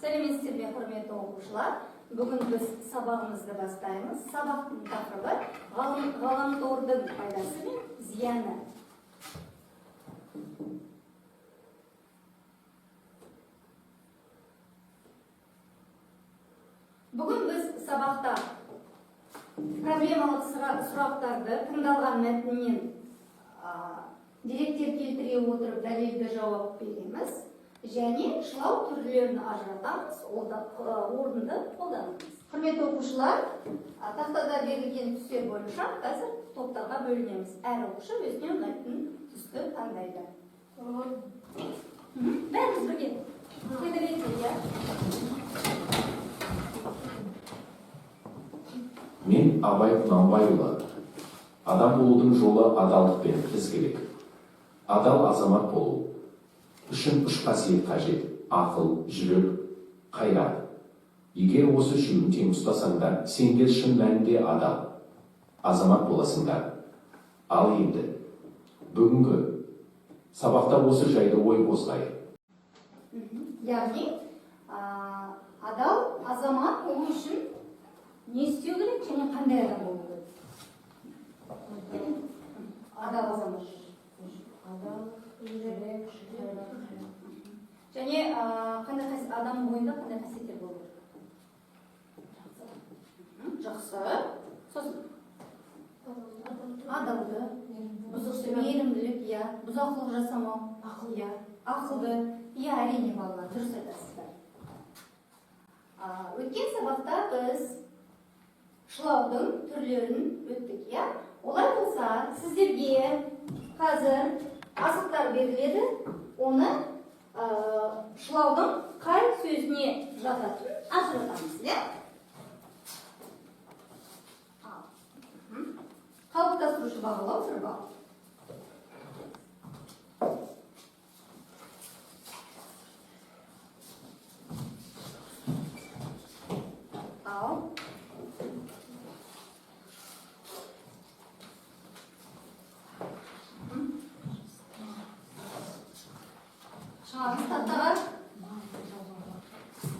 Сәлеметсіздер ме, құрметті оқушылар? Бүгін біз сабағымызды бастаймыз. Сабақтың тақырыбы ғаламтордың пайдасы мен зияны. Бүгін біз сабақта проблемалық сұрақтарды тыңдалған мәтіннен деректер келтіре отырып дәлелді жауап береміз. Және шылау түрлерін ажыратамыз, орынды қолданамыз. Құрметті оқушылар, тақтада берілген түстер бойынша қазір топтарға бөлінеміз. Әр оқушы өзіне ұнайтын түсті таңдайды. Бәріміз бірге. Мен Абай Құнанбайұлы. Адам болудың жолы адалдық пен ізгілік. Адал азамат болу үшін үш қасиет қажет: ақыл, жүрек, қайрат. Егер осы үшеуін тең ұстасаңдар, сендер шын мәнінде адал азамат боласыңдар. Ал енді бүгінгі сабақта осы жайды ой қозғайық. Яғни адал азамат болу үшін не істеу керек және қандай адам болу керек? Адал азамат. Және қандай адамның бойында қандай қасиеттер болу керек? Жақсы. Сосын адалды, бұзықшы, мейірімділік, бұзақылық жасамау, ақылды, әрине балалар, дұрыс айтасыздар. Өткен сабақта біз шылаудың түрлерін өттік. Олай болса, сіздерге қазір асықтар беріледі, оны шылаудың қай сөзіне жататын ажыратамыз. Қалыптастырушы бағалау бір бағ. Шығамыз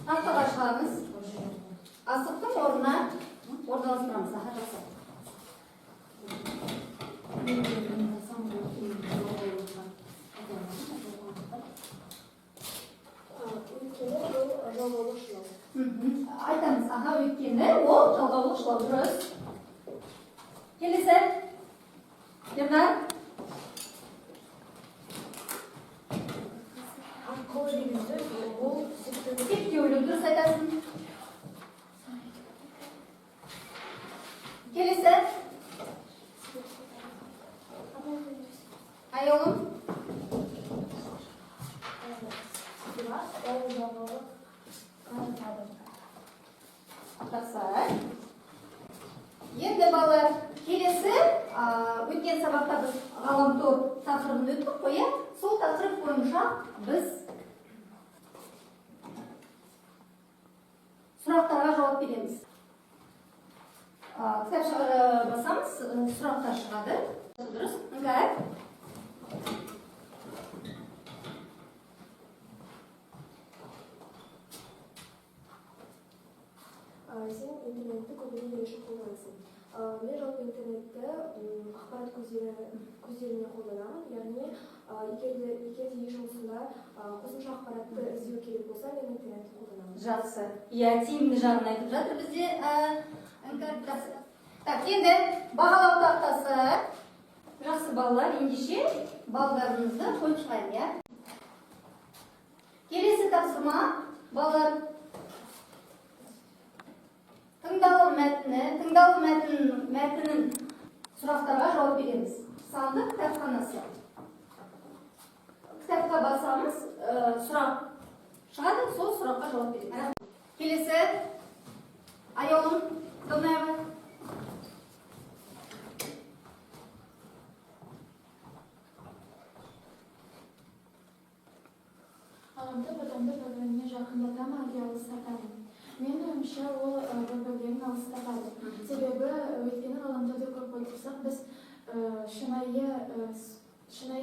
тақтаға шығамыз. Асықтың орнына орналастырамыз. Жақсы. Айтамыз, өйткені ол жалғаулық шылау. Дұрыс. Келесі. Ернар. Септеулі, дұрыс айтасың. Келесі. Айолым. Жақсы. Енді балалар, келесі өткен сабақта біз ғаламтор тақырыбын өттік қой. Сол тақырып бойынша біз сұрақтарға жауап береміз. Кітап басамыз, сұрақтар шығады. Дұрыс? Іңкәр. Сен интернетті көбіне ерекше қолданасың. Мен жалпы интернетті ақпарат көздеріне қолданамын. Яғни, егер еш жұмысында қосымша ақпаратты іздеу керек болса, мен интернетті қолданамын. Жақсы. Тиімді жағын айтып жатыр бізде. Енді бағалау тақтасы. Жақсы балалар, ендеше балдарыңызды қойып шығайын. Келесі тапсырма балалар. Тыңдалым мәтінін сұрақтарға жауап береміз. Сандық кітапханасы. Кітапқа басамыз, сұрақ шығады, сол сұраққа жауап береміз. Келесі, Айолым, Донаева. Ғаламтор адамды бір-біріне жақындата ма, әлде алыстата ма? Мен ойымша ол бір-бірлерін алыстатады. Себебі өйткені ғаламторда көп отырсақ, біз шынайы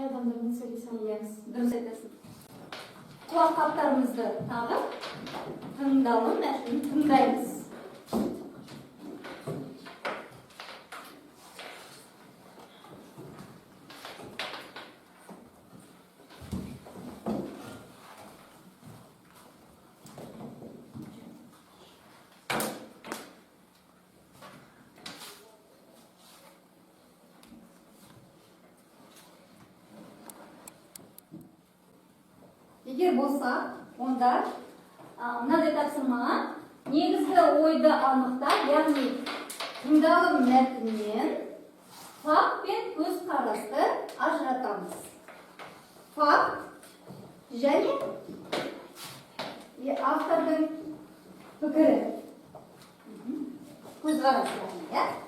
адамдармен сөйлесе аламыз. Дұрыс айтасың. құлақ қаптарымызды тағып тыңдалым мәтінін тыңдаймыз. Егер болса, онда мынадай тапсырмаға негізгі ойды анықтап, яғни тыңдалым мәтіннен факт пен көзқарасты ажыратамыз. Факт және автордың пікірі. Көзқарасы яғни,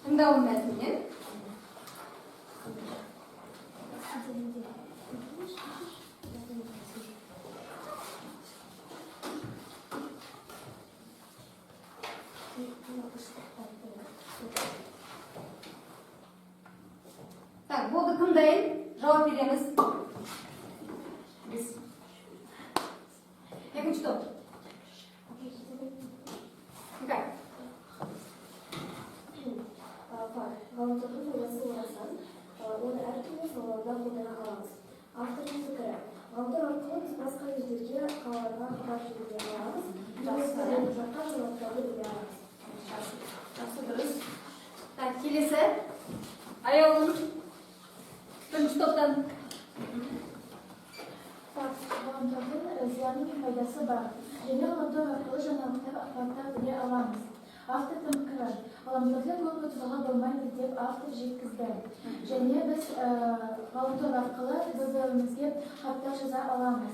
тыңдалым мәтіннен Так, болды, кім дайын? Жауап береміз. Екінші топ. Ғаламтордың пайдасы орасан, оны әртүрлі салаларда қолдана аламыз. Автордың пікірі. Ғаламтор арқылы біз басқа елдерге, қалаларға хабар жібере аламыз. Жақсы жаққа жаңалықтарды біле аламыз. Жақсы, дұрыс. Так, келесі. Аяулым. Бірінші топтан. Ғаламтордың зияны мен пайдасы бар. Және ғаламтор арқылы жаңалықтар, ақпараттар біле аламыз. Автордың пікірі. Ғаламторды көп отыруға болмайды деп автор жеткізді. Және біз ғаламтор арқылы бір-бірімізге хаттар жаза аламыз.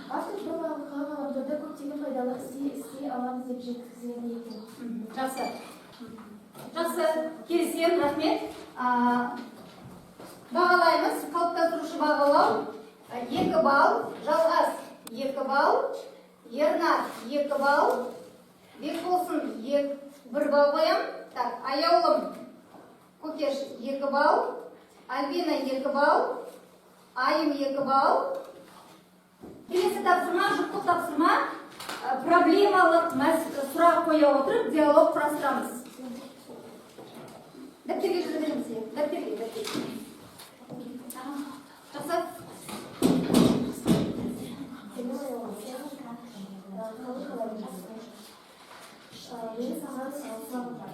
Автор бұл арқылы ғаламторда көптеген пайдалы істей аламыз деп жеткізеді екен. Жақсы. Жақсы, келісем, рахмет. Бағалаймыз, қалыптастырушы бағалау. 2 балл, Жалғас 2 балл, Ернар 2 балл, Бекболсын 1 балл қоям. Так, Аяулым Көкеш 2 балл, Альбина 2 балл, Айым 2 балл. Келесі тапсырма, жұптық тапсырма, проблемалық сұрақ қоя отырып диалог құрастырамыз. Дәптерге жаза береміз, дәптерге. Жақсы. Мен саған сұрағым бар.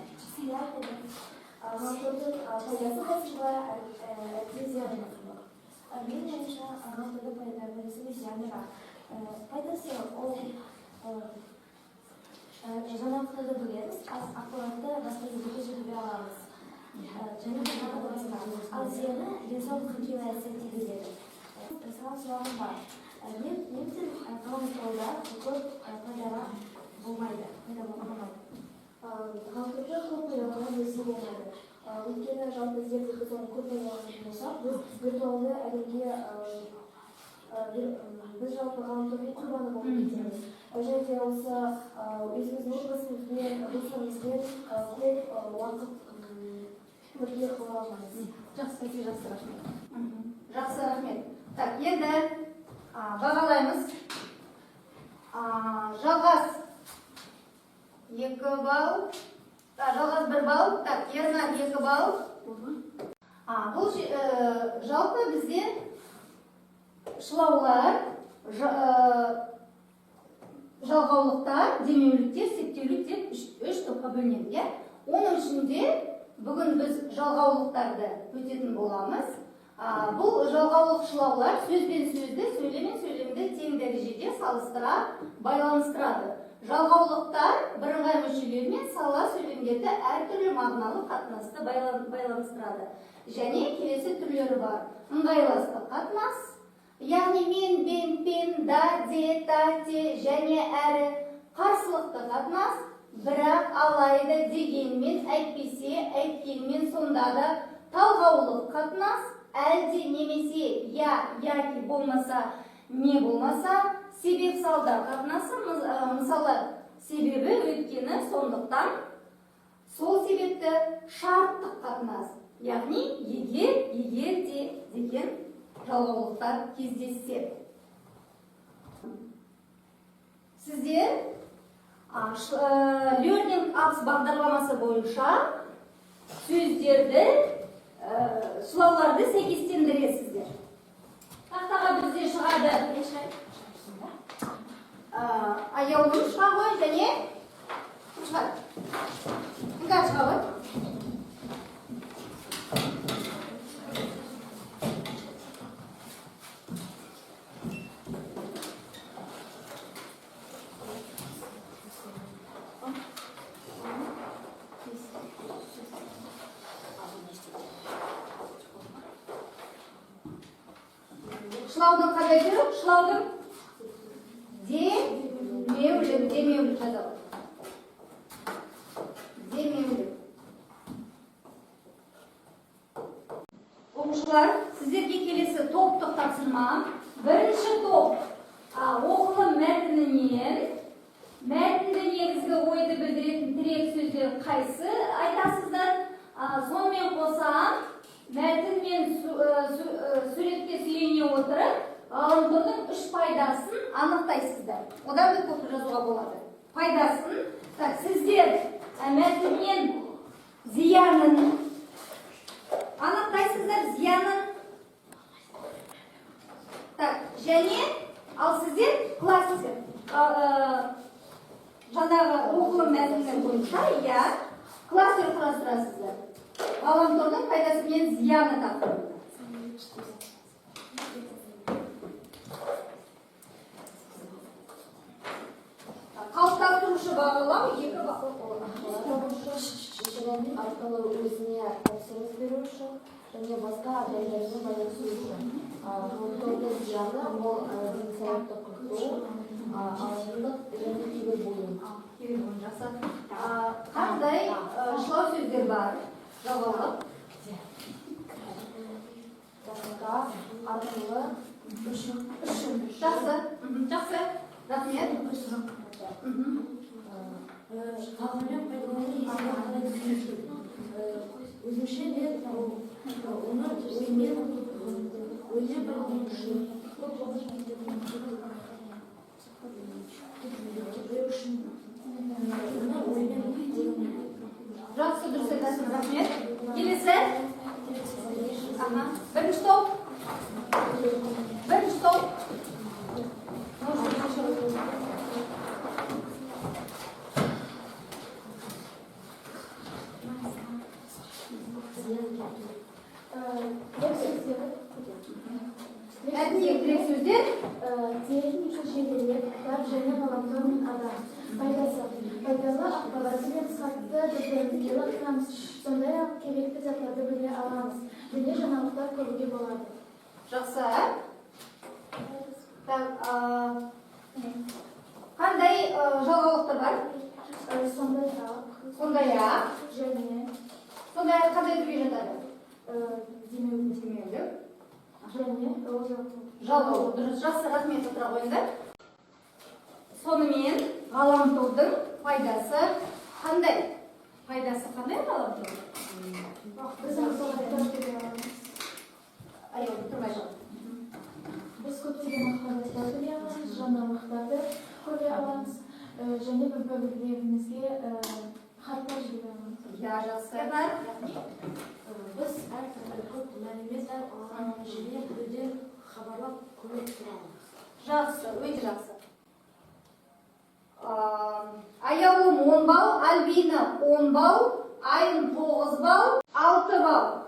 Ғаламтордың пайдасы қайсы бар, әлде зияны бар? Менің ойымша ғаламтордың пайдасы зияны бар. Пайдасы ол жаңалықтарды білеміз, ақпаратты басқа жерге жібере аламыз. Және ал зияны денсаулыққа кері әсер тигізеді. Саған сұрағым бар. Немесе ғаламторда көп пайдаға болмайды. Ғаламторда көп пайдаланған өсе болмайды. Өйткені жалпы іздерді біз оны көп пайдаланатын болсақ, біз виртуалды әлемге біз жалпы ғаламтордың құрбаны болып кетеміз. Және де осы өзіміздің отбасымызбен, достарымызбен көп уақыт бірге қыла алмаймыз. Жақсы, жақсы, рахмет. Жақсы, рахмет. Так, енді бағалаймыз. Жалғас 2 балл, Жалғас 1 балл, так, Ернар 2 балл. Бұл жалпы бізде шылаулар, жалғаулықтар, демеуліктер, септеулік деп 3 топқа бөлінеді. Оның ішінде бүгін біз жалғаулықтарды өтетін боламыз. Бұл жалғаулық шылаулар сөзбен сөзді, сөйлеммен сөйлемді тең дәрежеде салыстыра, байланыстырады. Жалғаулықтар бірыңғай мүшелермен сала сөйлемдерді әртүрлі мағыналы қатынасты байланыстырады. Және келесі түрлері бар. Ыңғайластық қатынас, яғни мен, бен, пен, да, де, та, те және әрі. Қарсылықты қатынас, бірақ, алайда, дегенмен, әйтпесе, әйткенмен, сонда да. Талғаулық қатынас, әлде, немесе, я, яки болмаса, не болмаса. Себеп салдар қатынасы, мысалы, себебі өйткені сондықтан, сол себепті шарттық қатынас, яғни егер де деген жалғаулықтар кездеседі. Сіздер Learning Apps бағдарламасы бойынша сөздерді, сылауларды сәйкестендіресіздер. Тақтаға бізде шығады аяулым шыға ғой және шығады. Іңгә шыға ғой. Шылаудың қандай түрі? Шылаудың демеулік жазалар. Демеулік. Оқушылар, сіздерге келесі топтық тапсырма. Бірінші топ оқылым мәтінді негізгі ойды білдіретін тірек сөздер қайсы айтасыздар. Сонымен қоса мәтін мен суретке сүйене отырып, ғаламтордың 3 пайдасын анықтайсыздар. Одан да көп жазуға болады. Пайдасын, сіздер мәтіннен зиянын анықтайсыздар, зиянын. Және ал сіздер классик жаңағы оқылым мәтіннен бойынша кластер құрастырасыздар. Ғаламтордың пайдасы мен зияны тақырыбында. Қалыптастырушы бағалау екі арқылы өзіне тапсырыс беру үшін және басқа адамдармен байланысу үшін. Ғаламтордың зияны ол денсаулықты құрту, алшылық және кибербуллинг. Жақсы. Қандай шылау сөздер бар? Жалғаулық. Басқа арқылы үшін. Жақсы. Жақсы. Рахмет. Ғалыммен пайдалану өзімше мен оны оймен пайдалану үшін Жақсы, дұрыс айтасыз, рахмет. Келесі. Бірінші топ. Бірінші топ. Тірек сөздер. Техника желілер, кітап және ғаламтор мен адам. Пайдасы. Пайдалы ақпараты мен сатты білімге аламыз. Сондай-ақ керекті заттарды біле аламыз. Және жаңалықтар көруге болады. Жақсы. Қандай жалғаулықтар бар? Сондай-ақ. Сондай-ақ. Және. Сондай-ақ қандай түрге жатады? Демеулік. Және. Жалғау. Дұрыс. Жақсы, рахмет, отыра қойыңдар. Сонымен ғаламтордың пайдасы қандай? Пайдасы қандай ғаламтордың? Біз көптеген ақпараттар біле аламыз, жаңалықтарды көре аламыз, және бір-бірлерімізге хаттар жібере аламыз. Жақсы. Біз әртүрлі көп мәлімет алған және біреуден хабарлап көре аламыз. Жақсы, өте жақсы. Аяулым 10 балл, Альбина 10 балл, Айын 9 балл, 6 балл.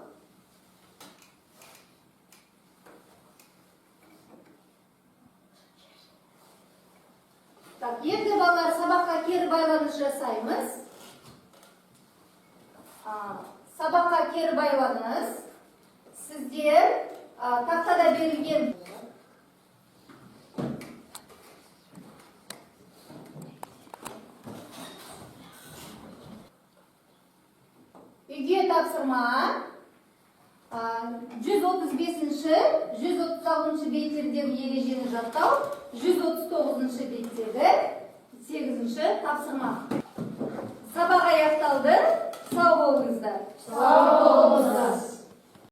Енді балалар сабаққа кері байланыс жасаймыз. Сабаққа кері байланыс. Сіздер тақтада берілген үйге тапсырма 135-136 беттердегі ережені жаттау, 139 беттегі 8-ші тапсырма. Сабақ аяқталды. Сау болыңыздар.